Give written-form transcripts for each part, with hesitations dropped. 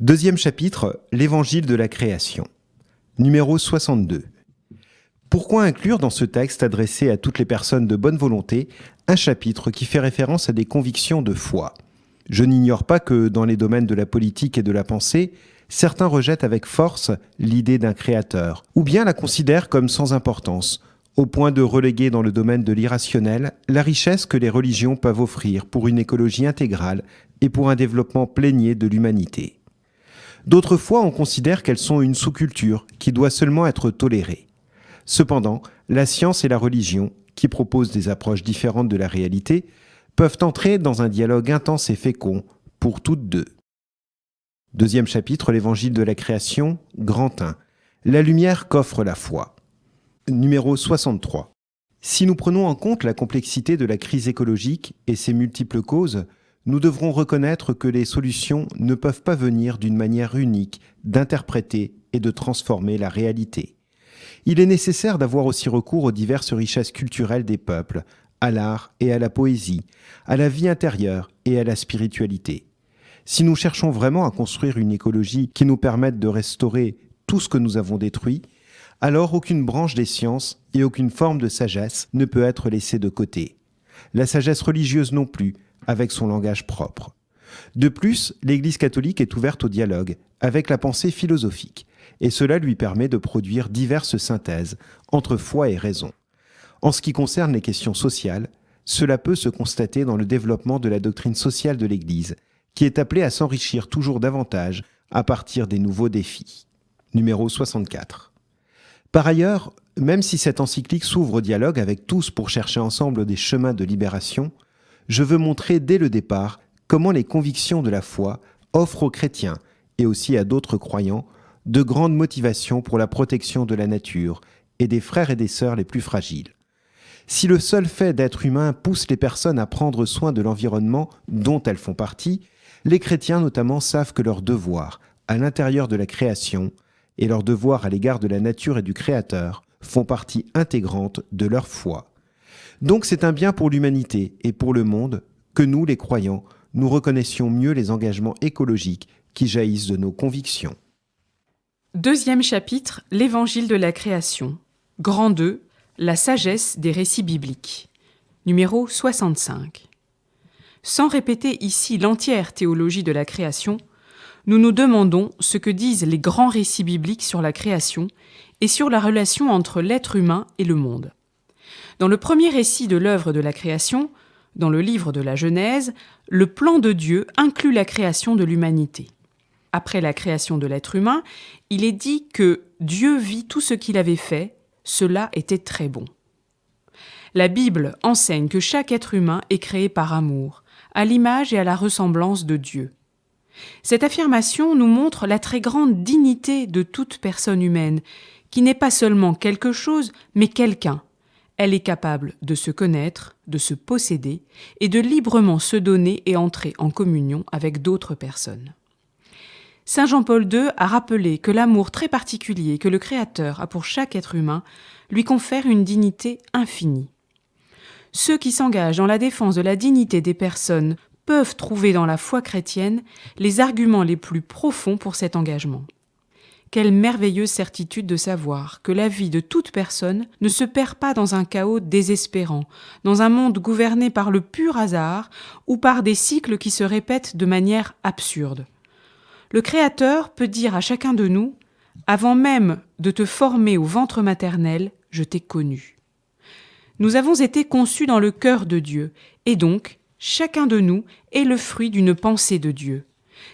Deuxième chapitre, l'Évangile de la création. Numéro 62. Pourquoi inclure dans ce texte adressé à toutes les personnes de bonne volonté un chapitre qui fait référence à des convictions de foi ? Je n'ignore pas que dans les domaines de la politique et de la pensée, certains rejettent avec force l'idée d'un créateur, ou bien la considèrent comme sans importance, au point de reléguer dans le domaine de l'irrationnel la richesse que les religions peuvent offrir pour une écologie intégrale et pour un développement plénier de l'humanité. D'autres fois, on considère qu'elles sont une sous-culture qui doit seulement être tolérée. Cependant, la science et la religion, qui proposent des approches différentes de la réalité, peuvent entrer dans un dialogue intense et fécond pour toutes deux. Deuxième chapitre, l'Évangile de la création, grand 1. La lumière qu'offre la foi. Numéro 63. Si nous prenons en compte la complexité de la crise écologique et ses multiples causes, nous devrons reconnaître que les solutions ne peuvent pas venir d'une manière unique d'interpréter et de transformer la réalité. Il est nécessaire d'avoir aussi recours aux diverses richesses culturelles des peuples, à l'art et à la poésie, à la vie intérieure et à la spiritualité. Si nous cherchons vraiment à construire une écologie qui nous permette de restaurer tout ce que nous avons détruit, alors aucune branche des sciences et aucune forme de sagesse ne peut être laissée de côté. La sagesse religieuse non plus, avec son langage propre. De plus, l'Église catholique est ouverte au dialogue avec la pensée philosophique, et cela lui permet de produire diverses synthèses entre foi et raison. En ce qui concerne les questions sociales, cela peut se constater dans le développement de la doctrine sociale de l'Église, qui est appelée à s'enrichir toujours davantage à partir des nouveaux défis. Numéro 64. Par ailleurs, même si cette encyclique s'ouvre au dialogue avec tous pour chercher ensemble des chemins de libération, je veux montrer dès le départ comment les convictions de la foi offrent aux chrétiens, et aussi à d'autres croyants, de grandes motivations pour la protection de la nature et des frères et des sœurs les plus fragiles. Si le seul fait d'être humain pousse les personnes à prendre soin de l'environnement dont elles font partie, les chrétiens notamment savent que leur devoir, à l'intérieur de la création, et leur devoir à l'égard de la nature et du Créateur, font partie intégrante de leur foi. Donc c'est un bien pour l'humanité et pour le monde que nous, les croyants, nous reconnaissions mieux les engagements écologiques qui jaillissent de nos convictions. Deuxième chapitre, l'Évangile de la création. Grand 2, la sagesse des récits bibliques. Numéro 65. Sans répéter ici l'entière théologie de la création, nous nous demandons ce que disent les grands récits bibliques sur la création et sur la relation entre l'être humain et le monde. Dans le premier récit de l'œuvre de la création, dans le livre de la Genèse, le plan de Dieu inclut la création de l'humanité. Après la création de l'être humain, il est dit que Dieu vit tout ce qu'il avait fait, cela était très bon. La Bible enseigne que chaque être humain est créé par amour, à l'image et à la ressemblance de Dieu. Cette affirmation nous montre la très grande dignité de toute personne humaine, qui n'est pas seulement quelque chose, mais quelqu'un. Elle est capable de se connaître, de se posséder et de librement se donner et entrer en communion avec d'autres personnes. Saint Jean-Paul II a rappelé que l'amour très particulier que le Créateur a pour chaque être humain lui confère une dignité infinie. Ceux qui s'engagent dans la défense de la dignité des personnes peuvent trouver dans la foi chrétienne les arguments les plus profonds pour cet engagement. Quelle merveilleuse certitude de savoir que la vie de toute personne ne se perd pas dans un chaos désespérant, dans un monde gouverné par le pur hasard ou par des cycles qui se répètent de manière absurde. Le Créateur peut dire à chacun de nous « Avant même de te former au ventre maternel, je t'ai connu ». Nous avons été conçus dans le cœur de Dieu, et donc, chacun de nous est le fruit d'une pensée de Dieu.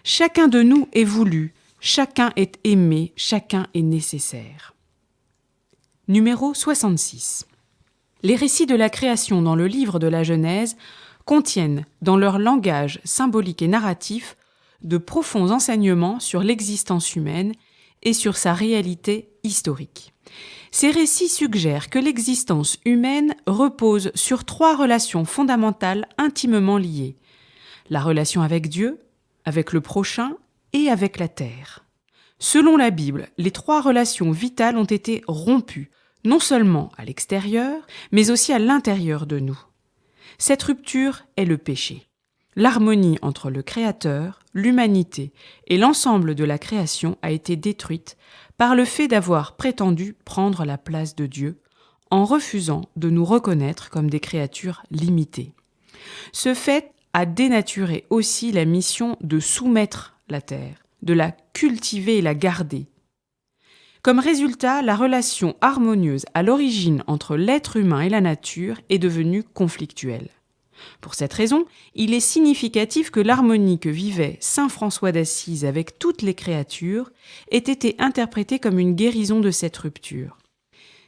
Chacun de nous est voulu, chacun est aimé, chacun est nécessaire. Numéro 66. Les récits de la création dans le livre de la Genèse contiennent, dans leur langage symbolique et narratif, de profonds enseignements sur l'existence humaine et sur sa réalité historique. Ces récits suggèrent que l'existence humaine repose sur 3 relations fondamentales intimement liées. La relation avec Dieu, avec le prochain et avec la terre. Selon la Bible, les 3 relations vitales ont été rompues, non seulement à l'extérieur, mais aussi à l'intérieur de nous. Cette rupture est le péché. L'harmonie entre le Créateur, l'humanité et l'ensemble de la création a été détruite par le fait d'avoir prétendu prendre la place de Dieu en refusant de nous reconnaître comme des créatures limitées. Ce fait a dénaturé aussi la mission de soumettre la terre, de la cultiver et la garder. Comme résultat, la relation harmonieuse à l'origine entre l'être humain et la nature est devenue conflictuelle. Pour cette raison, il est significatif que l'harmonie que vivait saint François d'Assise avec toutes les créatures ait été interprétée comme une guérison de cette rupture.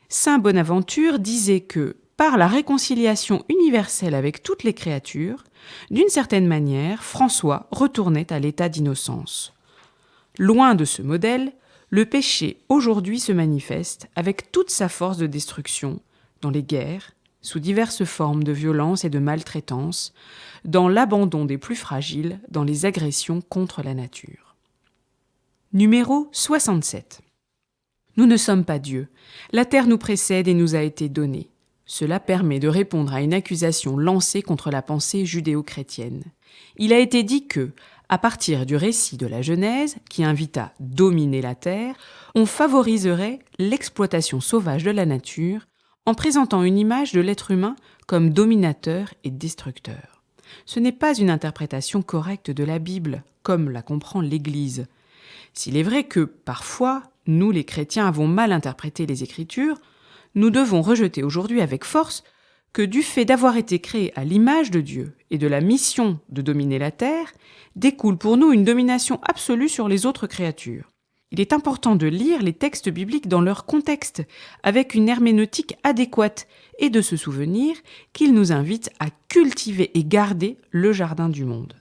Saint Bonaventure disait que, par la réconciliation universelle avec toutes les créatures, d'une certaine manière, François retournait à l'état d'innocence. Loin de ce modèle, le péché aujourd'hui se manifeste avec toute sa force de destruction, dans les guerres, sous diverses formes de violence et de maltraitance, dans l'abandon des plus fragiles, dans les agressions contre la nature. Numéro 67. Nous ne sommes pas Dieu. La terre nous précède et nous a été donnée. Cela permet de répondre à une accusation lancée contre la pensée judéo-chrétienne. Il a été dit que, à partir du récit de la Genèse, qui invite à dominer la terre, on favoriserait l'exploitation sauvage de la nature en présentant une image de l'être humain comme dominateur et destructeur. Ce n'est pas une interprétation correcte de la Bible, comme la comprend l'Église. S'il est vrai que, parfois, nous les chrétiens avons mal interprété les Écritures, nous devons rejeter aujourd'hui avec force que du fait d'avoir été créés à l'image de Dieu et de la mission de dominer la terre, découle pour nous une domination absolue sur les autres créatures. Il est important de lire les textes bibliques dans leur contexte, avec une herméneutique adéquate, et de se souvenir qu'ils nous invitent à cultiver et garder le jardin du monde.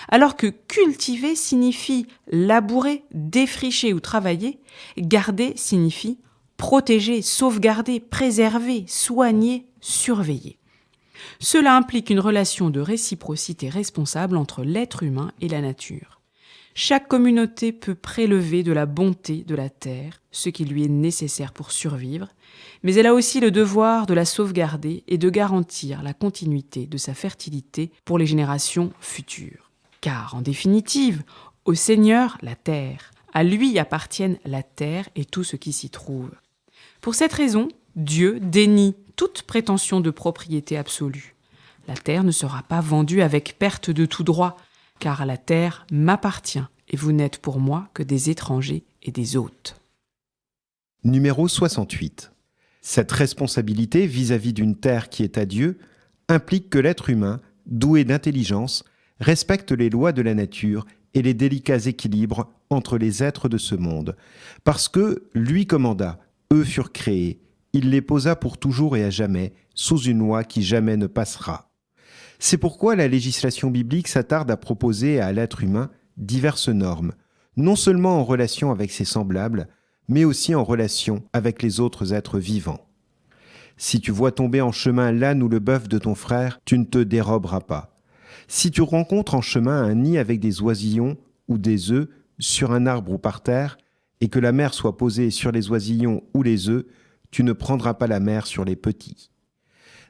Alors que cultiver signifie labourer, défricher ou travailler, garder signifie protéger, sauvegarder, préserver, soigner, surveiller. Cela implique une relation de réciprocité responsable entre l'être humain et la nature. Chaque communauté peut prélever de la bonté de la terre, ce qui lui est nécessaire pour survivre, mais elle a aussi le devoir de la sauvegarder et de garantir la continuité de sa fertilité pour les générations futures. Car, en définitive, au Seigneur, la terre, à lui appartiennent la terre et tout ce qui s'y trouve. Pour cette raison, Dieu dénie toute prétention de propriété absolue. La terre ne sera pas vendue avec perte de tout droit, car la terre m'appartient, et vous n'êtes pour moi que des étrangers et des hôtes. Numéro 68. Cette responsabilité vis-à-vis d'une terre qui est à Dieu implique que l'être humain, doué d'intelligence, respecte les lois de la nature et les délicats équilibres entre les êtres de ce monde, parce que lui commanda, eux furent créés, il les posa pour toujours et à jamais, sous une loi qui jamais ne passera. C'est pourquoi la législation biblique s'attarde à proposer à l'être humain diverses normes, non seulement en relation avec ses semblables, mais aussi en relation avec les autres êtres vivants. Si tu vois tomber en chemin l'âne ou le bœuf de ton frère, tu ne te déroberas pas. Si tu rencontres en chemin un nid avec des oisillons ou des œufs sur un arbre ou par terre, et que la mère soit posée sur les oisillons ou les œufs, tu ne prendras pas la mère sur les petits.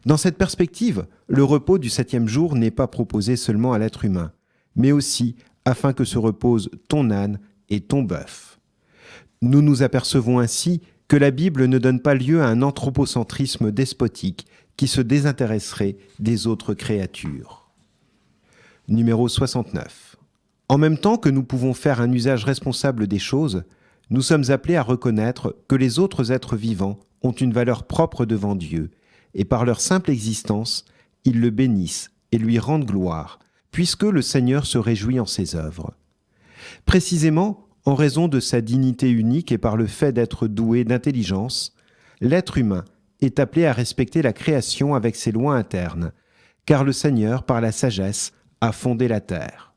Dans cette perspective, le repos du 7e jour n'est pas proposé seulement à l'être humain, mais aussi afin que se reposent ton âne et ton bœuf. Nous nous apercevons ainsi que la Bible ne donne pas lieu à un anthropocentrisme despotique qui se désintéresserait des autres créatures. Numéro 69. En même temps que nous pouvons faire un usage responsable des choses, nous sommes appelés à reconnaître que les autres êtres vivants ont une valeur propre devant Dieu, et par leur simple existence, ils le bénissent et lui rendent gloire, puisque le Seigneur se réjouit en ses œuvres. Précisément, en raison de sa dignité unique et par le fait d'être doué d'intelligence, l'être humain est appelé à respecter la création avec ses lois internes, car le Seigneur, par la sagesse, a fondé la terre.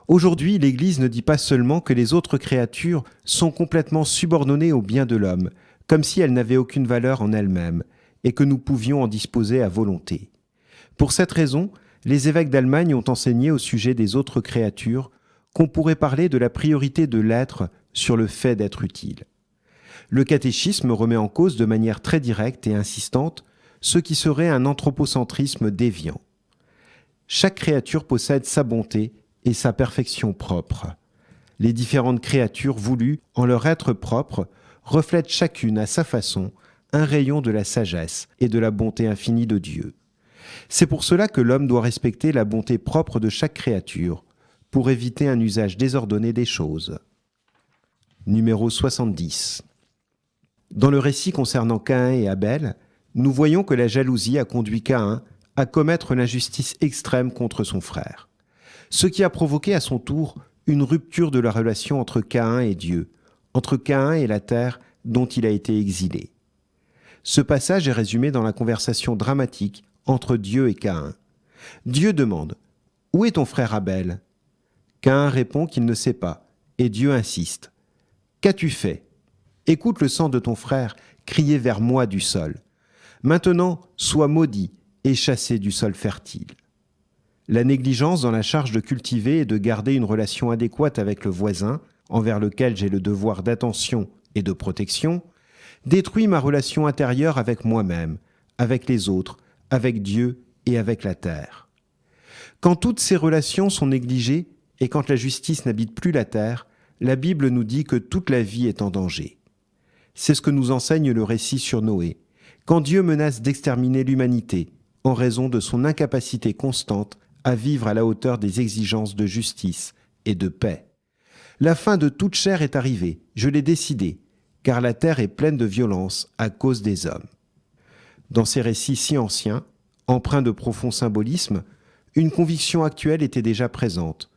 Aujourd'hui, l'Église ne dit pas seulement que les autres créatures sont complètement subordonnées au bien de l'homme, comme si elles n'avaient aucune valeur en elles-mêmes, et que nous pouvions en disposer à volonté. Pour cette raison, les évêques d'Allemagne ont enseigné au sujet des autres créatures qu'on pourrait parler de la priorité de l'être sur le fait d'être utile. Le catéchisme remet en cause de manière très directe et insistante ce qui serait un anthropocentrisme déviant. Chaque créature possède sa bonté et sa perfection propre. Les différentes créatures voulues, en leur être propre, reflètent chacune à sa façon un rayon de la sagesse et de la bonté infinie de Dieu. C'est pour cela que l'homme doit respecter la bonté propre de chaque créature, pour éviter un usage désordonné des choses. Numéro 70. Dans le récit concernant Caïn et Abel, nous voyons que la jalousie a conduit Caïn à commettre l'injustice extrême contre son frère, ce qui a provoqué à son tour une rupture de la relation entre Caïn et Dieu, entre Caïn et la terre dont il a été exilé. Ce passage est résumé dans la conversation dramatique entre Dieu et Caïn. Dieu demande « Où est ton frère Abel ?» Caïn répond qu'il ne sait pas, et Dieu insiste « Qu'as-tu fait ? Écoute le sang de ton frère crier vers moi du sol. Maintenant, sois maudit et chassé du sol fertile. » La négligence dans la charge de cultiver et de garder une relation adéquate avec le voisin, envers lequel j'ai le devoir d'attention et de protection, détruit ma relation intérieure avec moi-même, avec les autres, avec Dieu et avec la terre. Quand toutes ces relations sont négligées et quand la justice n'habite plus la terre, la Bible nous dit que toute la vie est en danger. C'est ce que nous enseigne le récit sur Noé, quand Dieu menace d'exterminer l'humanité en raison de son incapacité constante à vivre à la hauteur des exigences de justice et de paix. La fin de toute chair est arrivée, je l'ai décidé, car la terre est pleine de violence à cause des hommes. Dans ces récits si anciens, empreints de profond symbolisme, une conviction actuelle était déjà présente.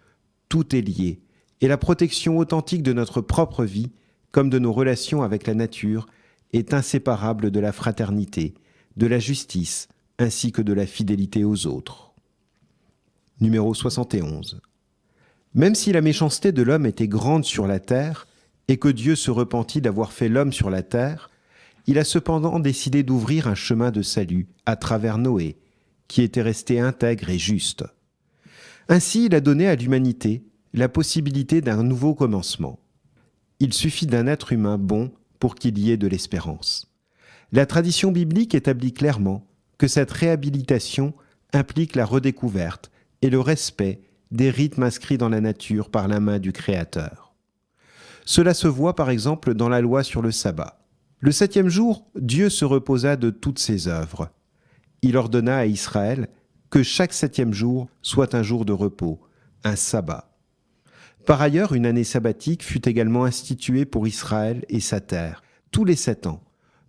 Tout est lié, et la protection authentique de notre propre vie, comme de nos relations avec la nature, est inséparable de la fraternité, de la justice, ainsi que de la fidélité aux autres. Numéro 71. Même si la méchanceté de l'homme était grande sur la terre, et que Dieu se repentit d'avoir fait l'homme sur la terre, il a cependant décidé d'ouvrir un chemin de salut à travers Noé, qui était resté intègre et juste. Ainsi, il a donné à l'humanité la possibilité d'un nouveau commencement. Il suffit d'un être humain bon pour qu'il y ait de l'espérance. La tradition biblique établit clairement que cette réhabilitation implique la redécouverte et le respect des rythmes inscrits dans la nature par la main du Créateur. Cela se voit par exemple dans la loi sur le sabbat. Le 7e jour, Dieu se reposa de toutes ses œuvres. Il ordonna à Israël que chaque 7e jour soit un jour de repos, un sabbat. Par ailleurs, une année sabbatique fut également instituée pour Israël et sa terre, tous les 7 ans,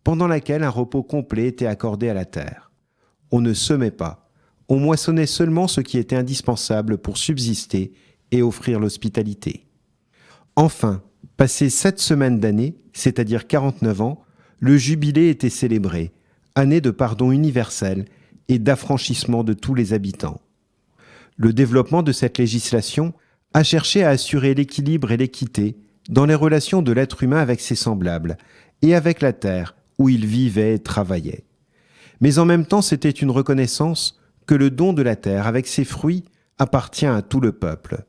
pendant laquelle un repos complet était accordé à la terre. On ne semait pas, on moissonnait seulement ce qui était indispensable pour subsister et offrir l'hospitalité. Enfin, passé 7 semaines d'année, c'est-à-dire 49 ans, le jubilé était célébré, année de pardon universel et d'affranchissement de tous les habitants. Le développement de cette législation a cherché à assurer l'équilibre et l'équité dans les relations de l'être humain avec ses semblables et avec la terre où il vivait et travaillait. Mais en même temps, c'était une reconnaissance que le don de la terre avec ses fruits appartient à tout le peuple.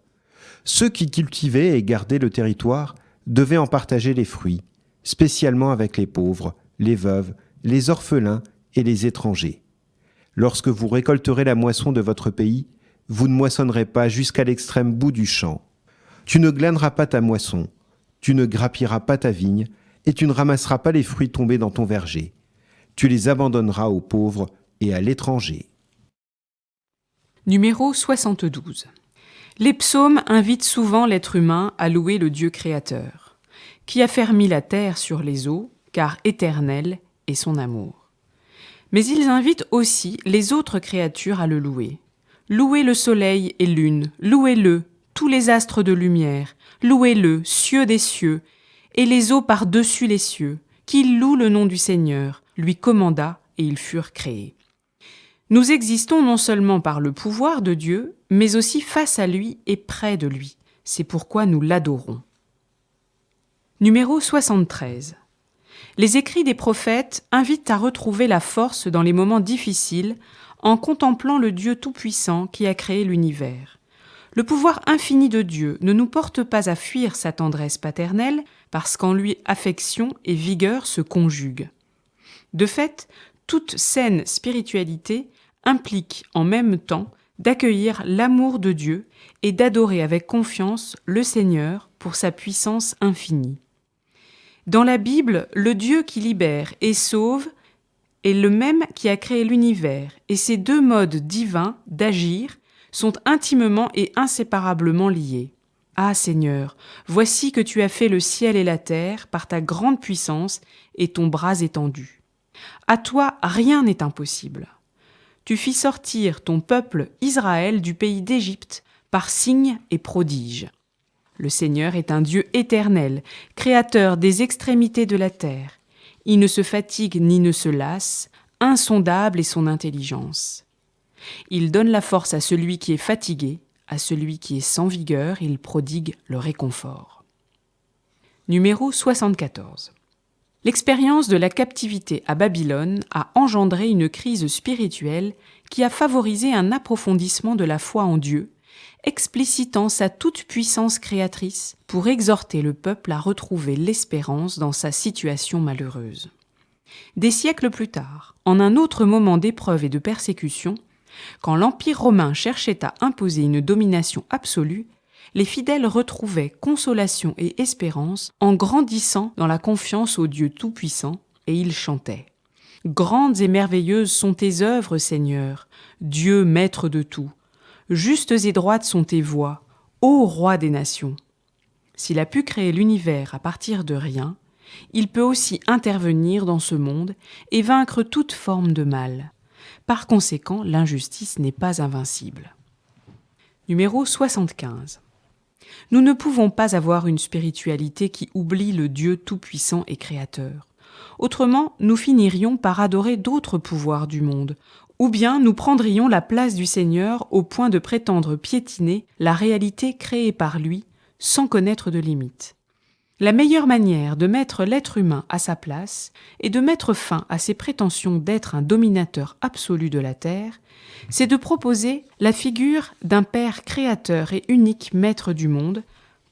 Ceux qui cultivaient et gardaient le territoire devaient en partager les fruits, spécialement avec les pauvres, les veuves, les orphelins et les étrangers. Lorsque vous récolterez la moisson de votre pays, vous ne moissonnerez pas jusqu'à l'extrême bout du champ. Tu ne glaneras pas ta moisson, tu ne grappilleras pas ta vigne, et tu ne ramasseras pas les fruits tombés dans ton verger. Tu les abandonneras aux pauvres et à l'étranger. Numéro 72. Les psaumes invitent souvent l'être humain à louer le Dieu créateur, qui a fermi la terre sur les eaux, car éternel est son amour. Mais ils invitent aussi les autres créatures à le louer. Louez le soleil et lune, louez-le, tous les astres de lumière, louez-le, cieux des cieux, et les eaux par-dessus les cieux, qu'ils louent le nom du Seigneur, lui commanda et ils furent créés. Nous existons non seulement par le pouvoir de Dieu, mais aussi face à lui et près de lui. C'est pourquoi nous l'adorons. Numéro 73. Les écrits des prophètes invitent à retrouver la force dans les moments difficiles en contemplant le Dieu tout-puissant qui a créé l'univers. Le pouvoir infini de Dieu ne nous porte pas à fuir sa tendresse paternelle parce qu'en lui affection et vigueur se conjuguent. De fait, toute saine spiritualité implique en même temps d'accueillir l'amour de Dieu et d'adorer avec confiance le Seigneur pour sa puissance infinie. Dans la Bible, le Dieu qui libère et sauve est le même qui a créé l'univers, et ces deux modes divins d'agir sont intimement et inséparablement liés. Ah Seigneur, voici que tu as fait le ciel et la terre par ta grande puissance et ton bras étendu. À toi, rien n'est impossible. Tu fis sortir ton peuple Israël du pays d'Égypte par signes et prodiges. Le Seigneur est un Dieu éternel, créateur des extrémités de la terre. Il ne se fatigue ni ne se lasse, insondable est son intelligence. Il donne la force à celui qui est fatigué, à celui qui est sans vigueur, il prodigue le réconfort. Numéro 74. L'expérience de la captivité à Babylone a engendré une crise spirituelle qui a favorisé un approfondissement de la foi en Dieu, explicitant sa toute-puissance créatrice pour exhorter le peuple à retrouver l'espérance dans sa situation malheureuse. Des siècles plus tard, en un autre moment d'épreuve et de persécution, quand l'Empire romain cherchait à imposer une domination absolue, les fidèles retrouvaient consolation et espérance en grandissant dans la confiance au Dieu Tout-Puissant, et ils chantaient « Grandes et merveilleuses sont tes œuvres, Seigneur, Dieu maître de tout. Justes et droites sont tes voies, ô Roi des nations. » S'il a pu créer l'univers à partir de rien, il peut aussi intervenir dans ce monde et vaincre toute forme de mal. Par conséquent, l'injustice n'est pas invincible. Numéro 75. Nous ne pouvons pas avoir une spiritualité qui oublie le Dieu tout-puissant et créateur. Autrement, nous finirions par adorer d'autres pouvoirs du monde, ou bien nous prendrions la place du Seigneur au point de prétendre piétiner la réalité créée par lui sans connaître de limites. La meilleure manière de mettre l'être humain à sa place et de mettre fin à ses prétentions d'être un dominateur absolu de la terre, c'est de proposer la figure d'un Père créateur et unique maître du monde,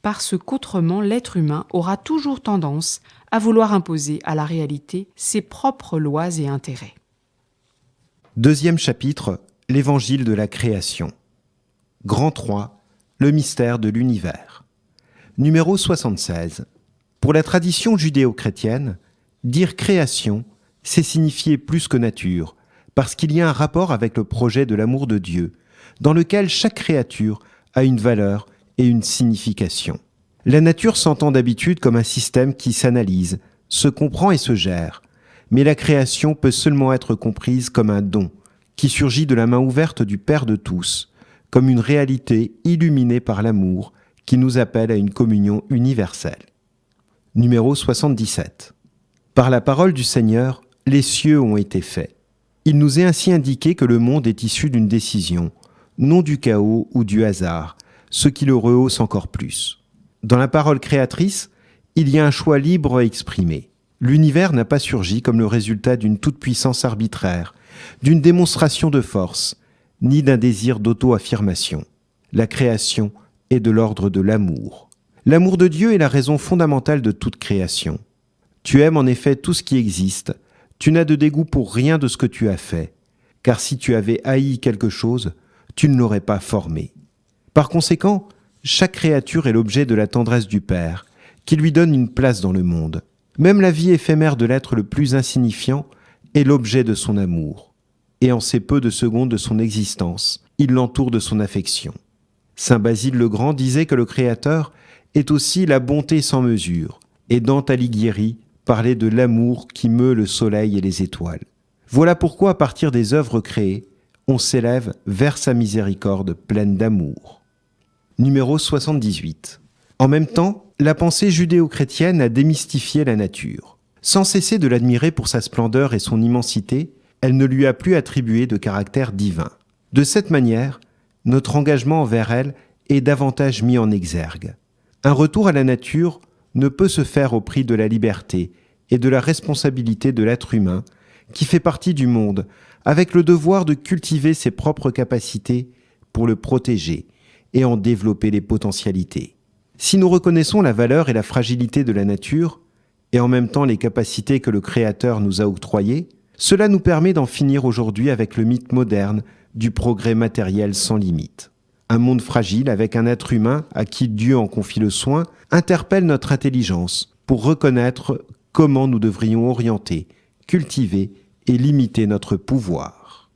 parce qu'autrement l'être humain aura toujours tendance à vouloir imposer à la réalité ses propres lois et intérêts. Deuxième chapitre, l'Évangile de la création. Grand 3, le mystère de l'univers. Numéro 76. Pour la tradition judéo-chrétienne, dire création, c'est signifier plus que nature, parce qu'il y a un rapport avec le projet de l'amour de Dieu, dans lequel chaque créature a une valeur et une signification. La nature s'entend d'habitude comme un système qui s'analyse, se comprend et se gère, mais la création peut seulement être comprise comme un don, qui surgit de la main ouverte du Père de tous, comme une réalité illuminée par l'amour, qui nous appelle à une communion universelle. Numéro 77. Par la parole du Seigneur, les cieux ont été faits. Il nous est ainsi indiqué que le monde est issu d'une décision, non du chaos ou du hasard, ce qui le rehausse encore plus. Dans la parole créatrice, il y a un choix libre à exprimer. L'univers n'a pas surgi comme le résultat d'une toute-puissance arbitraire, d'une démonstration de force, ni d'un désir d'auto-affirmation. La création est de l'ordre de l'amour. L'amour de Dieu est la raison fondamentale de toute création. Tu aimes en effet tout ce qui existe, tu n'as de dégoût pour rien de ce que tu as fait, car si tu avais haï quelque chose, tu ne l'aurais pas formé. Par conséquent, chaque créature est l'objet de la tendresse du Père, qui lui donne une place dans le monde. Même la vie éphémère de l'être le plus insignifiant est l'objet de son amour. Et en ces peu de secondes de son existence, il l'entoure de son affection. Saint Basile le Grand disait que le Créateur est aussi la bonté sans mesure, et Dante Alighieri parlait de l'amour qui meut le soleil et les étoiles. Voilà pourquoi, à partir des œuvres créées, on s'élève vers sa miséricorde pleine d'amour. Numéro 78. En même temps, la pensée judéo-chrétienne a démystifié la nature. Sans cesser de l'admirer pour sa splendeur et son immensité, elle ne lui a plus attribué de caractère divin. De cette manière, notre engagement envers elle est davantage mis en exergue. Un retour à la nature ne peut se faire au prix de la liberté et de la responsabilité de l'être humain qui fait partie du monde, avec le devoir de cultiver ses propres capacités pour le protéger et en développer les potentialités. Si nous reconnaissons la valeur et la fragilité de la nature, et en même temps les capacités que le Créateur nous a octroyées, cela nous permet d'en finir aujourd'hui avec le mythe moderne du progrès matériel sans limite. Un monde fragile avec un être humain à qui Dieu en confie le soin interpelle notre intelligence pour reconnaître comment nous devrions orienter, cultiver et limiter notre pouvoir.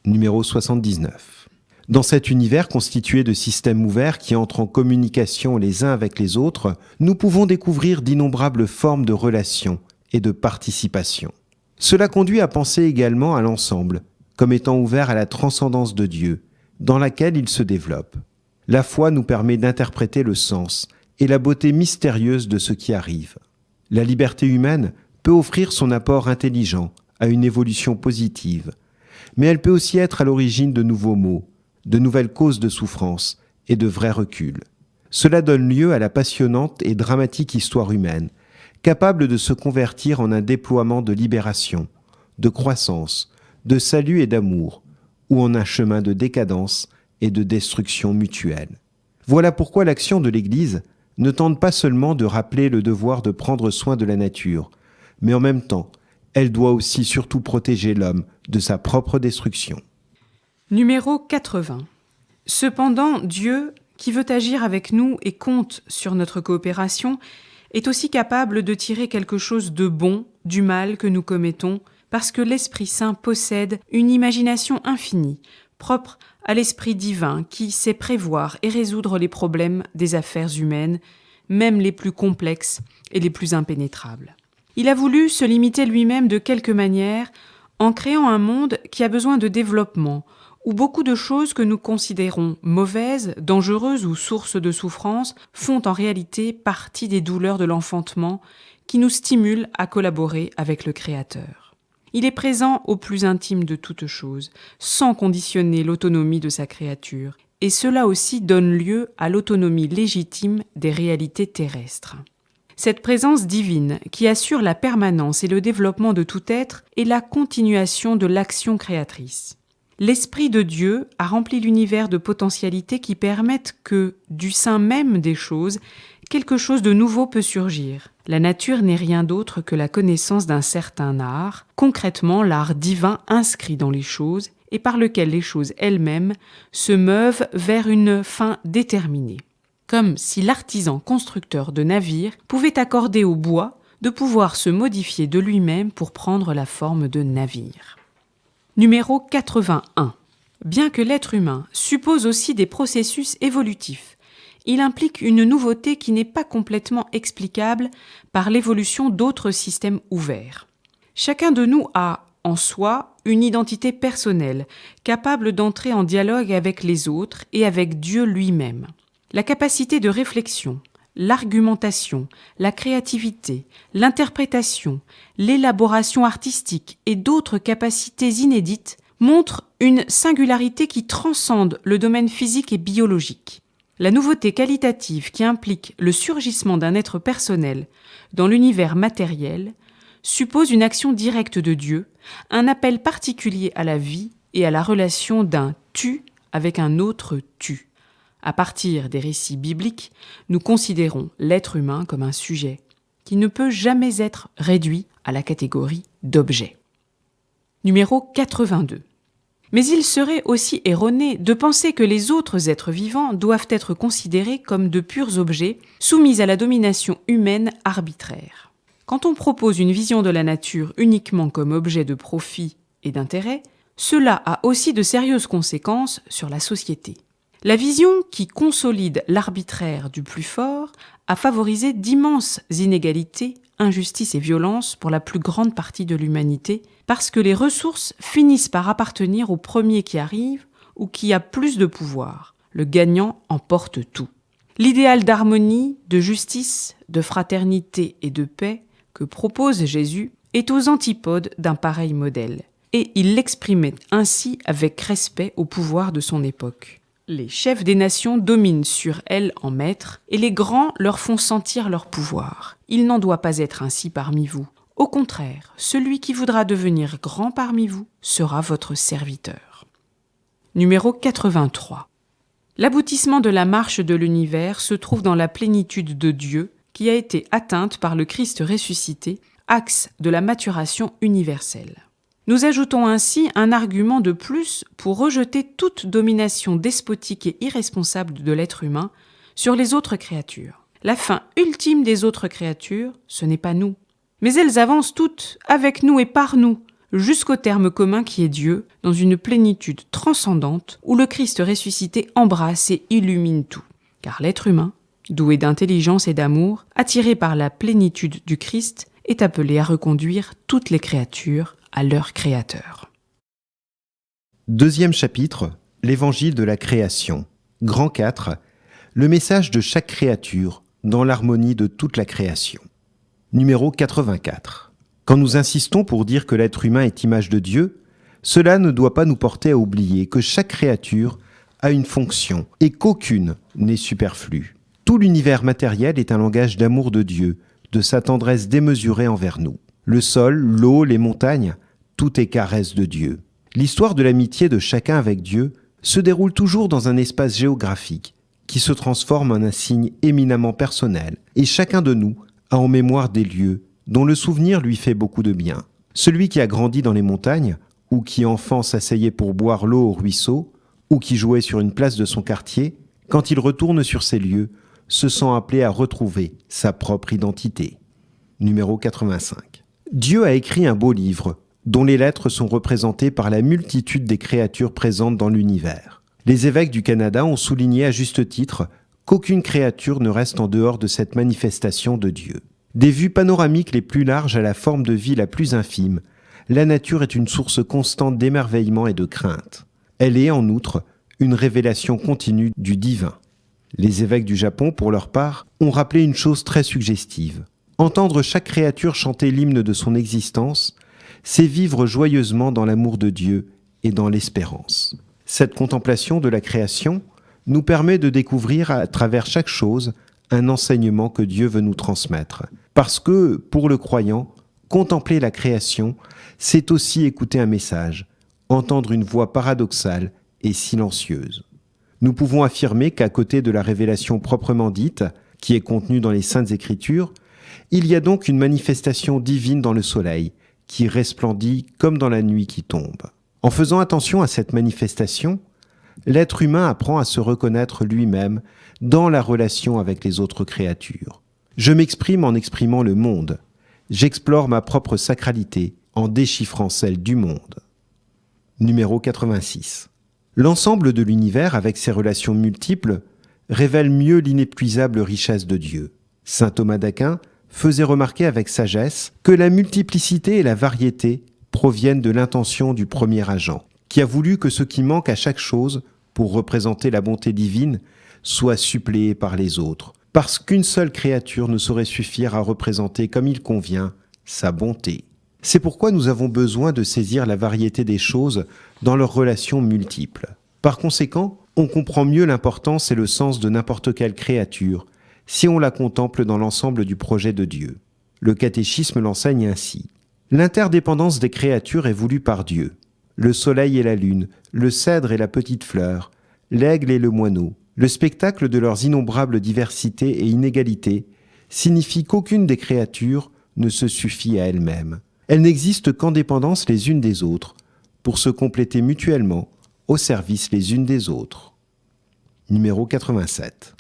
Numéro 79. Dans cet univers constitué de systèmes ouverts qui entrent en communication les uns avec les autres, nous pouvons découvrir d'innombrables formes de relations et de participation. Cela conduit à penser également à l'ensemble, comme étant ouvert à la transcendance de Dieu, dans laquelle il se développe. La foi nous permet d'interpréter le sens et la beauté mystérieuse de ce qui arrive. La liberté humaine peut offrir son apport intelligent à une évolution positive, mais elle peut aussi être à l'origine de nouveaux maux, de nouvelles causes de souffrance et de vrais reculs. Cela donne lieu à la passionnante et dramatique histoire humaine, capable de se convertir en un déploiement de libération, de croissance, de salut et d'amour, ou en un chemin de décadence et de destruction mutuelle. Voilà pourquoi l'action de l'Église ne tente pas seulement de rappeler le devoir de prendre soin de la nature, mais en même temps, elle doit aussi surtout protéger l'homme de sa propre destruction. Numéro 80. Cependant, Dieu, qui veut agir avec nous et compte sur notre coopération, est aussi capable de tirer quelque chose de bon du mal que nous commettons, parce que l'Esprit Saint possède une imagination infinie, propre à l'Esprit divin qui sait prévoir et résoudre les problèmes des affaires humaines, même les plus complexes et les plus impénétrables. Il a voulu se limiter lui-même de quelque manière en créant un monde qui a besoin de développement, où beaucoup de choses que nous considérons mauvaises, dangereuses ou sources de souffrance font en réalité partie des douleurs de l'enfantement qui nous stimulent à collaborer avec le Créateur. Il est présent au plus intime de toutes choses, sans conditionner l'autonomie de sa créature, et cela aussi donne lieu à l'autonomie légitime des réalités terrestres. Cette présence divine, qui assure la permanence et le développement de tout être, est la continuation de l'action créatrice. L'Esprit de Dieu a rempli l'univers de potentialités qui permettent que, du sein même des choses, quelque chose de nouveau peut surgir. La nature n'est rien d'autre que la connaissance d'un certain art, concrètement l'art divin inscrit dans les choses et par lequel les choses elles-mêmes se meuvent vers une fin déterminée. Comme si l'artisan constructeur de navires pouvait accorder au bois de pouvoir se modifier de lui-même pour prendre la forme de navire. Numéro 81. Bien que l'être humain suppose aussi des processus évolutifs, il implique une nouveauté qui n'est pas complètement explicable par l'évolution d'autres systèmes ouverts. Chacun de nous a, en soi, une identité personnelle, capable d'entrer en dialogue avec les autres et avec Dieu lui-même. La capacité de réflexion, l'argumentation, la créativité, l'interprétation, l'élaboration artistique et d'autres capacités inédites montrent une singularité qui transcende le domaine physique et biologique. La nouveauté qualitative qui implique le surgissement d'un être personnel dans l'univers matériel suppose une action directe de Dieu, un appel particulier à la vie et à la relation d'un « tu » avec un autre « tu ». À partir des récits bibliques, nous considérons l'être humain comme un sujet qui ne peut jamais être réduit à la catégorie d'objet. Numéro 82. Mais il serait aussi erroné de penser que les autres êtres vivants doivent être considérés comme de purs objets soumis à la domination humaine arbitraire. Quand on propose une vision de la nature uniquement comme objet de profit et d'intérêt, cela a aussi de sérieuses conséquences sur la société. La vision qui consolide l'arbitraire du plus fort a favorisé d'immenses inégalités, injustices et violences pour la plus grande partie de l'humanité, parce que les ressources finissent par appartenir au premier qui arrive ou qui a plus de pouvoir. Le gagnant emporte tout. L'idéal d'harmonie, de justice, de fraternité et de paix que propose Jésus est aux antipodes d'un pareil modèle, et il l'exprimait ainsi avec respect au pouvoir de son époque. Les chefs des nations dominent sur elles en maîtres, et les grands leur font sentir leur pouvoir. Il n'en doit pas être ainsi parmi vous. Au contraire, celui qui voudra devenir grand parmi vous sera votre serviteur. Numéro 83. L'aboutissement de la marche de l'univers se trouve dans la plénitude de Dieu, qui a été atteinte par le Christ ressuscité, axe de la maturation universelle. Nous ajoutons ainsi un argument de plus pour rejeter toute domination despotique et irresponsable de l'être humain sur les autres créatures. La fin ultime des autres créatures, ce n'est pas nous. Mais elles avancent toutes, avec nous et par nous, jusqu'au terme commun qui est Dieu, dans une plénitude transcendante où le Christ ressuscité embrasse et illumine tout. Car l'être humain, doué d'intelligence et d'amour, attiré par la plénitude du Christ, est appelé à reconduire toutes les créatures à leur Créateur. Deuxième chapitre, l'Évangile de la création. Grand 4, le message de chaque créature dans l'harmonie de toute la création. Numéro 84. Quand nous insistons pour dire que l'être humain est image de Dieu, cela ne doit pas nous porter à oublier que chaque créature a une fonction et qu'aucune n'est superflue. Tout l'univers matériel est un langage d'amour de Dieu, de sa tendresse démesurée envers nous. Le sol, l'eau, les montagnes, tout est caresse de Dieu. L'histoire de l'amitié de chacun avec Dieu se déroule toujours dans un espace géographique qui se transforme en un signe éminemment personnel, et chacun de nous a en mémoire des lieux dont le souvenir lui fait beaucoup de bien. Celui qui a grandi dans les montagnes, ou qui enfant s'asseyait pour boire l'eau au ruisseau, ou qui jouait sur une place de son quartier, quand il retourne sur ces lieux, se sent appelé à retrouver sa propre identité. Numéro 85. Dieu a écrit un beau livre, dont les lettres sont représentées par la multitude des créatures présentes dans l'univers. Les évêques du Canada ont souligné à juste titre qu'aucune créature ne reste en dehors de cette manifestation de Dieu. Des vues panoramiques les plus larges à la forme de vie la plus infime, la nature est une source constante d'émerveillement et de crainte. Elle est, en outre, une révélation continue du divin. Les évêques du Japon, pour leur part, ont rappelé une chose très suggestive. Entendre chaque créature chanter l'hymne de son existence, c'est vivre joyeusement dans l'amour de Dieu et dans l'espérance. Cette contemplation de la création nous permet de découvrir à travers chaque chose un enseignement que Dieu veut nous transmettre. Parce que, pour le croyant, contempler la création, c'est aussi écouter un message, entendre une voix paradoxale et silencieuse. Nous pouvons affirmer qu'à côté de la révélation proprement dite, qui est contenue dans les Saintes Écritures, il y a donc une manifestation divine dans le soleil, qui resplendit comme dans la nuit qui tombe. En faisant attention à cette manifestation, l'être humain apprend à se reconnaître lui-même dans la relation avec les autres créatures. Je m'exprime en exprimant le monde. J'explore ma propre sacralité en déchiffrant celle du monde. Numéro 86. L'ensemble de l'univers, avec ses relations multiples, révèle mieux l'inépuisable richesse de Dieu. Saint Thomas d'Aquin faisait remarquer avec sagesse que la multiplicité et la variété proviennent de l'intention du premier agent, qui a voulu que ce qui manque à chaque chose pour représenter la bonté divine soit suppléé par les autres, parce qu'une seule créature ne saurait suffire à représenter comme il convient sa bonté. C'est pourquoi nous avons besoin de saisir la variété des choses dans leurs relations multiples. Par conséquent, on comprend mieux l'importance et le sens de n'importe quelle créature si on la contemple dans l'ensemble du projet de Dieu. Le catéchisme l'enseigne ainsi. L'interdépendance des créatures est voulue par Dieu. Le soleil et la lune, le cèdre et la petite fleur, l'aigle et le moineau, le spectacle de leurs innombrables diversités et inégalités signifie qu'aucune des créatures ne se suffit à elle-même. Elles n'existent qu'en dépendance les unes des autres, pour se compléter mutuellement au service les unes des autres. Numéro 87.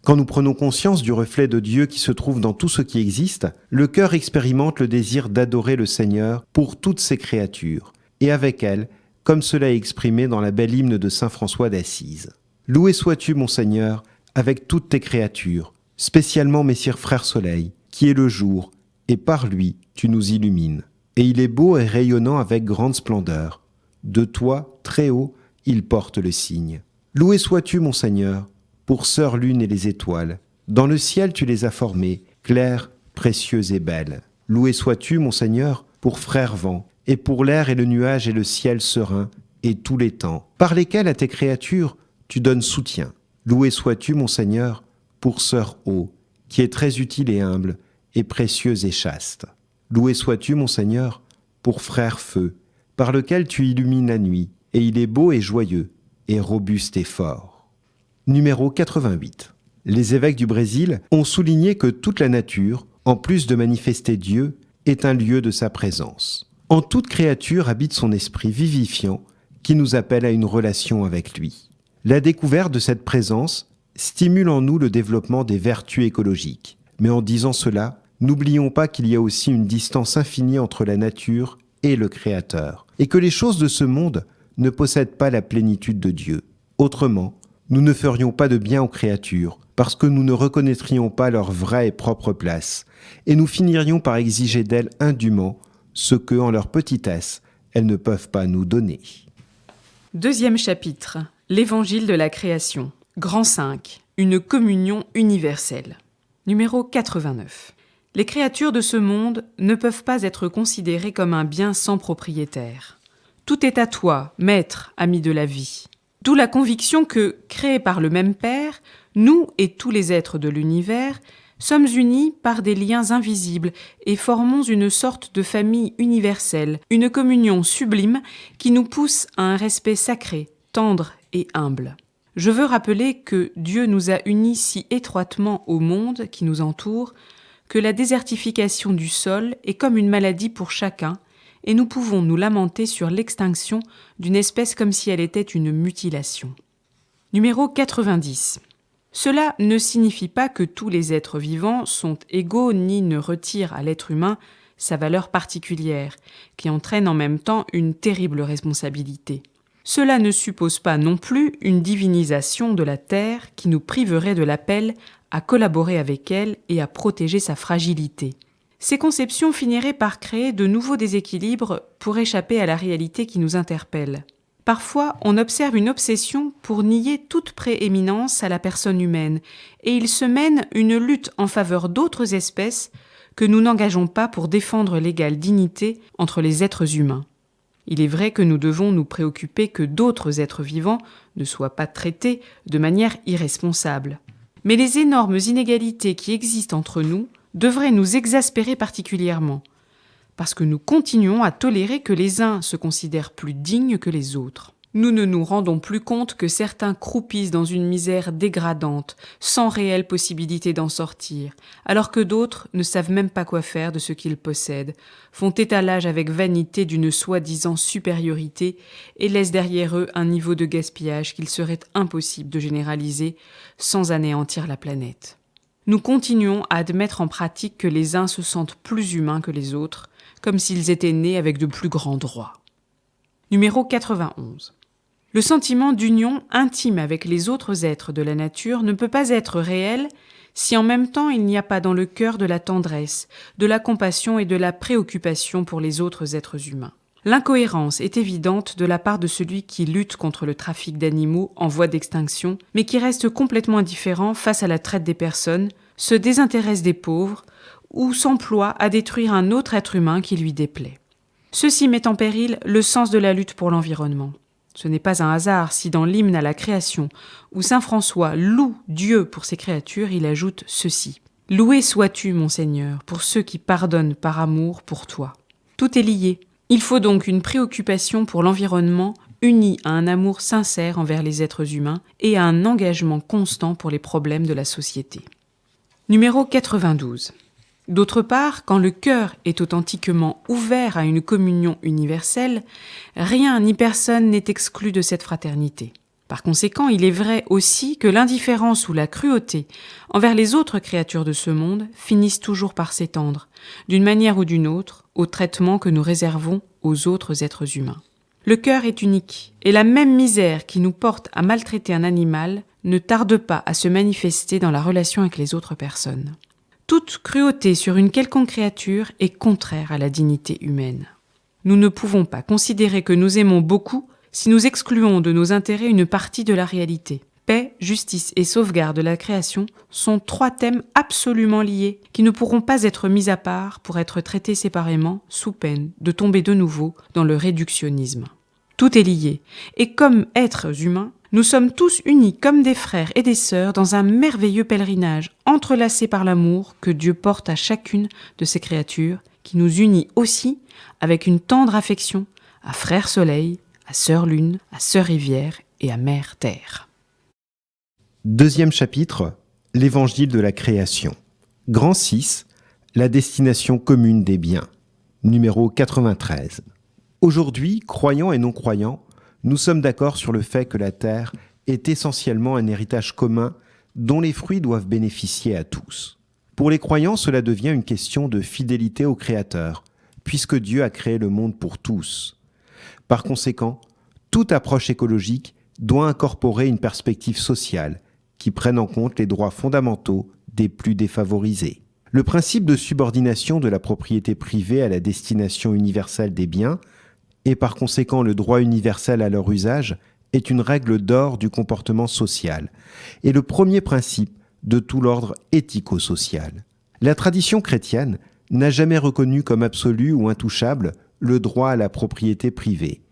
Quand nous prenons conscience du reflet de Dieu qui se trouve dans tout ce qui existe, le cœur expérimente le désir d'adorer le Seigneur pour toutes ses créatures, et avec elles, comme cela est exprimé dans la belle hymne de saint François d'Assise. Loué sois-tu, mon Seigneur, avec toutes tes créatures, spécialement Messire Frère Soleil, qui est le jour, et par lui tu nous illumines. Et il est beau et rayonnant avec grande splendeur. De toi, très haut, il porte le signe. Loué sois-tu, mon Seigneur, pour sœur lune et les étoiles. Dans le ciel tu les as formées, claires, précieuses et belles. Loué sois-tu, mon Seigneur, pour frère vent, et pour l'air et le nuage et le ciel serein, et tous les temps, par lesquels à tes créatures tu donnes soutien. Loué sois-tu, mon Seigneur, pour sœur eau, qui est très utile et humble, et précieuse et chaste. Loué sois-tu, mon Seigneur, pour frère feu, par lequel tu illumines la nuit, et il est beau et joyeux, et robuste et fort. Numéro 88. Les évêques du Brésil ont souligné que toute la nature, en plus de manifester Dieu, est un lieu de sa présence. En toute créature habite son esprit vivifiant qui nous appelle à une relation avec lui. La découverte de cette présence stimule en nous le développement des vertus écologiques. Mais en disant cela, n'oublions pas qu'il y a aussi une distance infinie entre la nature et le Créateur, et que les choses de ce monde ne possèdent pas la plénitude de Dieu. Autrement, nous ne ferions pas de bien aux créatures, parce que nous ne reconnaîtrions pas leur vraie et propre place, et nous finirions par exiger d'elles indûment ce que, en leur petitesse, elles ne peuvent pas nous donner. Deuxième chapitre, l'Évangile de la création. Grand 5, une communion universelle. Numéro 89. Les créatures de ce monde ne peuvent pas être considérées comme un bien sans propriétaire. Tout est à toi, maître, ami de la vie. D'où la conviction que, créés par le même Père, nous et tous les êtres de l'univers sommes unis par des liens invisibles et formons une sorte de famille universelle, une communion sublime qui nous pousse à un respect sacré, tendre et humble. Je veux rappeler que Dieu nous a unis si étroitement au monde qui nous entoure que la désertification du sol est comme une maladie pour chacun et nous pouvons nous lamenter sur l'extinction d'une espèce comme si elle était une mutilation. Numéro 90. Cela ne signifie pas que tous les êtres vivants sont égaux ni ne retirent à l'être humain sa valeur particulière, qui entraîne en même temps une terrible responsabilité. Cela ne suppose pas non plus une divinisation de la Terre qui nous priverait de l'appel à collaborer avec elle et à protéger sa fragilité. Ces conceptions finiraient par créer de nouveaux déséquilibres pour échapper à la réalité qui nous interpelle. Parfois, on observe une obsession pour nier toute prééminence à la personne humaine, et il se mène une lutte en faveur d'autres espèces que nous n'engageons pas pour défendre l'égale dignité entre les êtres humains. Il est vrai que nous devons nous préoccuper que d'autres êtres vivants ne soient pas traités de manière irresponsable. Mais les énormes inégalités qui existent entre nous devraient nous exaspérer particulièrement, parce que nous continuons à tolérer que les uns se considèrent plus dignes que les autres. Nous ne nous rendons plus compte que certains croupissent dans une misère dégradante, sans réelle possibilité d'en sortir, alors que d'autres ne savent même pas quoi faire de ce qu'ils possèdent, font étalage avec vanité d'une soi-disant supériorité et laissent derrière eux un niveau de gaspillage qu'il serait impossible de généraliser sans anéantir la planète. Nous continuons à admettre en pratique que les uns se sentent plus humains que les autres, comme s'ils étaient nés avec de plus grands droits. Numéro 91. Le sentiment d'union intime avec les autres êtres de la nature ne peut pas être réel si en même temps il n'y a pas dans le cœur de la tendresse, de la compassion et de la préoccupation pour les autres êtres humains. L'incohérence est évidente de la part de celui qui lutte contre le trafic d'animaux en voie d'extinction, mais qui reste complètement indifférent face à la traite des personnes, se désintéresse des pauvres ou s'emploie à détruire un autre être humain qui lui déplaît. Ceci met en péril le sens de la lutte pour l'environnement. Ce n'est pas un hasard si dans l'hymne à la création, où saint François loue Dieu pour ses créatures, il ajoute ceci. « Loué sois-tu, mon Seigneur, pour ceux qui pardonnent par amour pour toi. » Tout est lié. Il faut donc une préoccupation pour l'environnement unie à un amour sincère envers les êtres humains et à un engagement constant pour les problèmes de la société. Numéro 92. D'autre part, quand le cœur est authentiquement ouvert à une communion universelle, rien ni personne n'est exclu de cette fraternité. Par conséquent, il est vrai aussi que l'indifférence ou la cruauté envers les autres créatures de ce monde finissent toujours par s'étendre, d'une manière ou d'une autre, au traitement que nous réservons aux autres êtres humains. Le cœur est unique, et la même misère qui nous porte à maltraiter un animal ne tarde pas à se manifester dans la relation avec les autres personnes. Toute cruauté sur une quelconque créature est contraire à la dignité humaine. Nous ne pouvons pas considérer que nous aimons beaucoup si nous excluons de nos intérêts une partie de la réalité. Paix, justice et sauvegarde de la création sont 3 thèmes absolument liés qui ne pourront pas être mis à part pour être traités séparément sous peine de tomber de nouveau dans le réductionnisme. Tout est lié, et comme êtres humains, nous sommes tous unis comme des frères et des sœurs dans un merveilleux pèlerinage entrelacé par l'amour que Dieu porte à chacune de ses créatures, qui nous unit aussi avec une tendre affection à Frère Soleil, à Sœur Lune, à Sœur Rivière et à Mère Terre. Deuxième chapitre, l'Évangile de la création. Grand 6, la destination commune des biens. Numéro 93. Aujourd'hui, croyants et non-croyants, nous sommes d'accord sur le fait que la terre est essentiellement un héritage commun dont les fruits doivent bénéficier à tous. Pour les croyants, cela devient une question de fidélité au Créateur, puisque Dieu a créé le monde pour tous. Par conséquent, toute approche écologique doit incorporer une perspective sociale qui prenne en compte les droits fondamentaux des plus défavorisés. Le principe de subordination de la propriété privée à la destination universelle des biens, et par conséquent le droit universel à leur usage, est une règle d'or du comportement social, et le premier principe de tout l'ordre éthico-social. La tradition chrétienne n'a jamais reconnu comme absolu ou intouchable le droit à la propriété privée,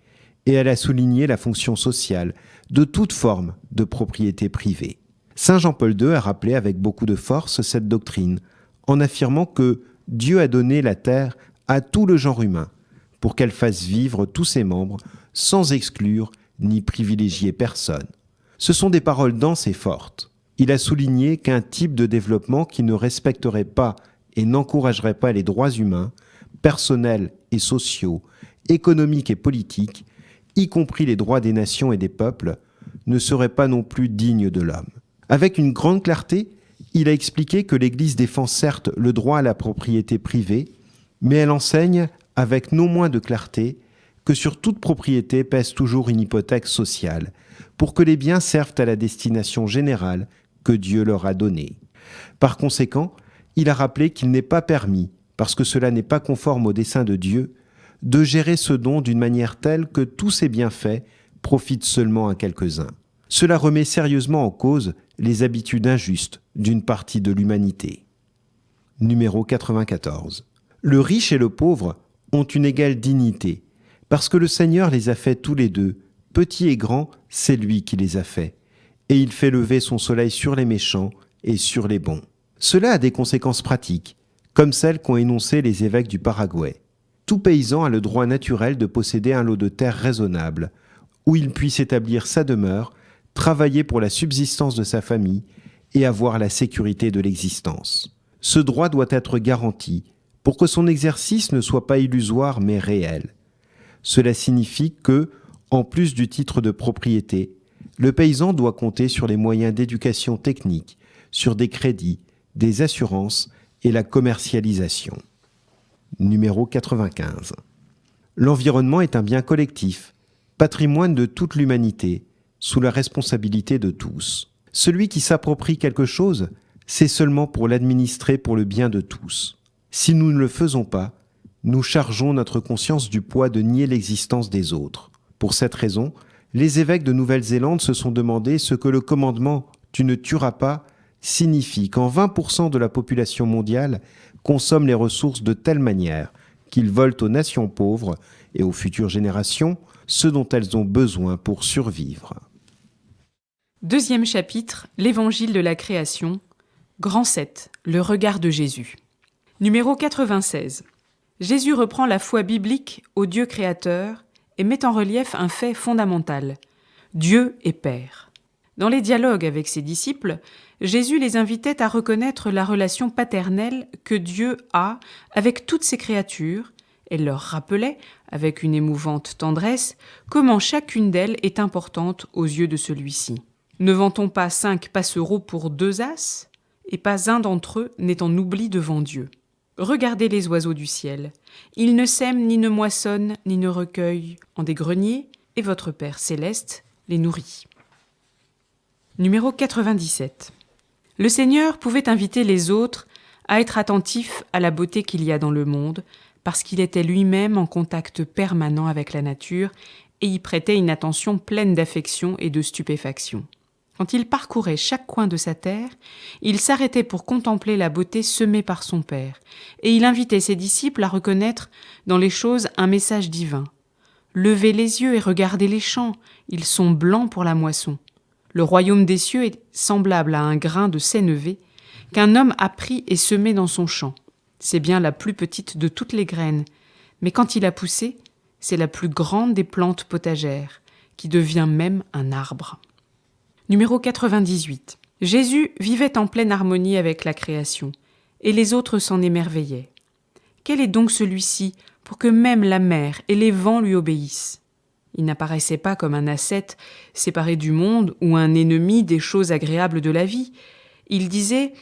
et elle a souligné la fonction sociale de toute forme de propriété privée. Saint Jean-Paul II a rappelé avec beaucoup de force cette doctrine, en affirmant que Dieu a donné la terre à tout le genre humain, pour qu'elle fasse vivre tous ses membres, sans exclure ni privilégier personne. Ce sont des paroles denses et fortes. Il a souligné qu'un type de développement qui ne respecterait pas et n'encouragerait pas les droits humains, personnels et sociaux, économiques et politiques, y compris les droits des nations et des peuples, ne serait pas non plus digne de l'homme. Avec une grande clarté, il a expliqué que l'Église défend certes le droit à la propriété privée, mais elle enseigne avec non moins de clarté que sur toute propriété pèse toujours une hypothèque sociale, pour que les biens servent à la destination générale que Dieu leur a donnée. Par conséquent, il a rappelé qu'il n'est pas permis, parce que cela n'est pas conforme au dessein de Dieu, de gérer ce don d'une manière telle que tous ces bienfaits profitent seulement à quelques-uns. Cela remet sérieusement en cause les habitudes injustes d'une partie de l'humanité. Numéro 94. Le riche et le pauvre ont une égale dignité, parce que le Seigneur les a faits tous les deux, petits et grands, c'est lui qui les a faits, et il fait lever son soleil sur les méchants et sur les bons. Cela a des conséquences pratiques, comme celles qu'ont énoncées les évêques du Paraguay. Tout paysan a le droit naturel de posséder un lot de terre raisonnable, où il puisse établir sa demeure, travailler pour la subsistance de sa famille et avoir la sécurité de l'existence. Ce droit doit être garanti pour que son exercice ne soit pas illusoire mais réel. Cela signifie que, en plus du titre de propriété, le paysan doit compter sur les moyens d'éducation technique, sur des crédits, des assurances et la commercialisation. Numéro 95. L'environnement est un bien collectif, patrimoine de toute l'humanité, sous la responsabilité de tous. Celui qui s'approprie quelque chose, c'est seulement pour l'administrer pour le bien de tous. Si nous ne le faisons pas, nous chargeons notre conscience du poids de nier l'existence des autres. Pour cette raison, les évêques de Nouvelle-Zélande se sont demandé ce que le commandement « Tu ne tueras pas » signifie quand 20% de la population mondiale consomme les ressources de telle manière qu'ils volent aux nations pauvres et aux futures générations ce dont elles ont besoin pour survivre. Deuxième chapitre, l'Évangile de la création, Grand 7, le regard de Jésus. Numéro 96. Jésus reprend la foi biblique au Dieu créateur et met en relief un fait fondamental. Dieu est Père. Dans les dialogues avec ses disciples, Jésus les invitait à reconnaître la relation paternelle que Dieu a avec toutes ses créatures et leur rappelait, avec une émouvante tendresse, comment chacune d'elles est importante aux yeux de celui-ci. Ne vend-on pas 5 passereaux pour 2 as, et pas un d'entre eux n'est en oubli devant Dieu. Regardez les oiseaux du ciel. Ils ne sèment, ni ne moissonnent, ni ne recueillent en des greniers, et votre Père céleste les nourrit. Numéro 97. Le Seigneur pouvait inviter les autres à être attentifs à la beauté qu'il y a dans le monde, parce qu'il était lui-même en contact permanent avec la nature et y prêtait une attention pleine d'affection et de stupéfaction. Quand il parcourait chaque coin de sa terre, il s'arrêtait pour contempler la beauté semée par son Père, et il invitait ses disciples à reconnaître dans les choses un message divin. « Levez les yeux et regardez les champs, ils sont blancs pour la moisson. Le royaume des cieux est semblable à un grain de sénévé qu'un homme a pris et semé dans son champ. C'est bien la plus petite de toutes les graines, mais quand il a poussé, c'est la plus grande des plantes potagères, qui devient même un arbre. » Numéro 98. Jésus vivait en pleine harmonie avec la création, et les autres s'en émerveillaient. Quel est donc celui-ci pour que même la mer et les vents lui obéissent. Il n'apparaissait pas comme un ascète séparé du monde ou un ennemi des choses agréables de la vie. Il disait,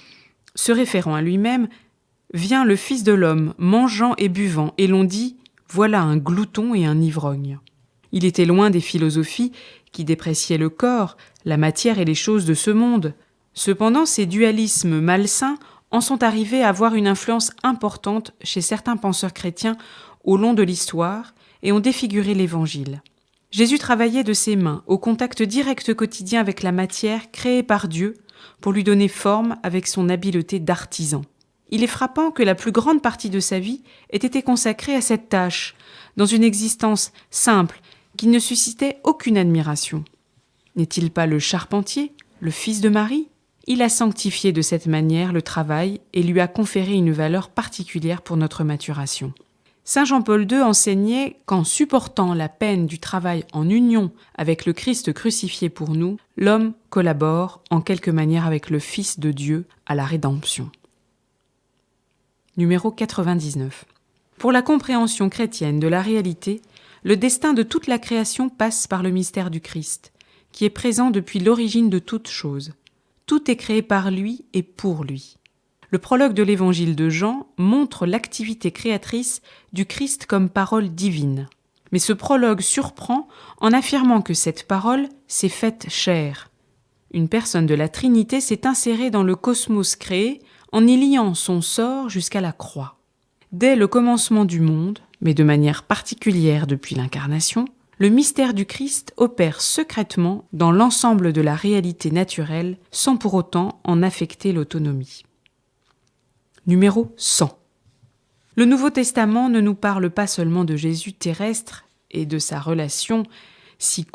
se référant à lui-même, « Vient le Fils de l'homme, mangeant et buvant, et l'on dit, voilà un glouton et un ivrogne. » Il était loin des philosophies qui dépréciaient le corps, la matière et les choses de ce monde. Cependant, ces dualismes malsains en sont arrivés à avoir une influence importante chez certains penseurs chrétiens au long de l'histoire et ont défiguré l'Évangile. Jésus travaillait de ses mains, au contact direct quotidien avec la matière créée par Dieu, pour lui donner forme avec son habileté d'artisan. Il est frappant que la plus grande partie de sa vie ait été consacrée à cette tâche, dans une existence simple qui ne suscitait aucune admiration. N'est-il pas le charpentier, le fils de Marie ? Il a sanctifié de cette manière le travail et lui a conféré une valeur particulière pour notre maturation. Saint Jean-Paul II enseignait qu'en supportant la peine du travail en union avec le Christ crucifié pour nous, l'homme collabore en quelque manière avec le Fils de Dieu à la rédemption. Numéro 99. Pour la compréhension chrétienne de la réalité, le destin de toute la création passe par le mystère du Christ, qui est présent depuis l'origine de toutes choses. Tout est créé par lui et pour lui. Le prologue de l'évangile de Jean montre l'activité créatrice du Christ comme parole divine. Mais ce prologue surprend en affirmant que cette parole s'est faite chair. Une personne de la Trinité s'est insérée dans le cosmos créé en y liant son sort jusqu'à la croix. Dès le commencement du monde, mais de manière particulière depuis l'incarnation, le mystère du Christ opère secrètement dans l'ensemble de la réalité naturelle sans pour autant en affecter l'autonomie. Numéro 100. Le Nouveau Testament ne nous parle pas seulement de Jésus terrestre et de sa relation si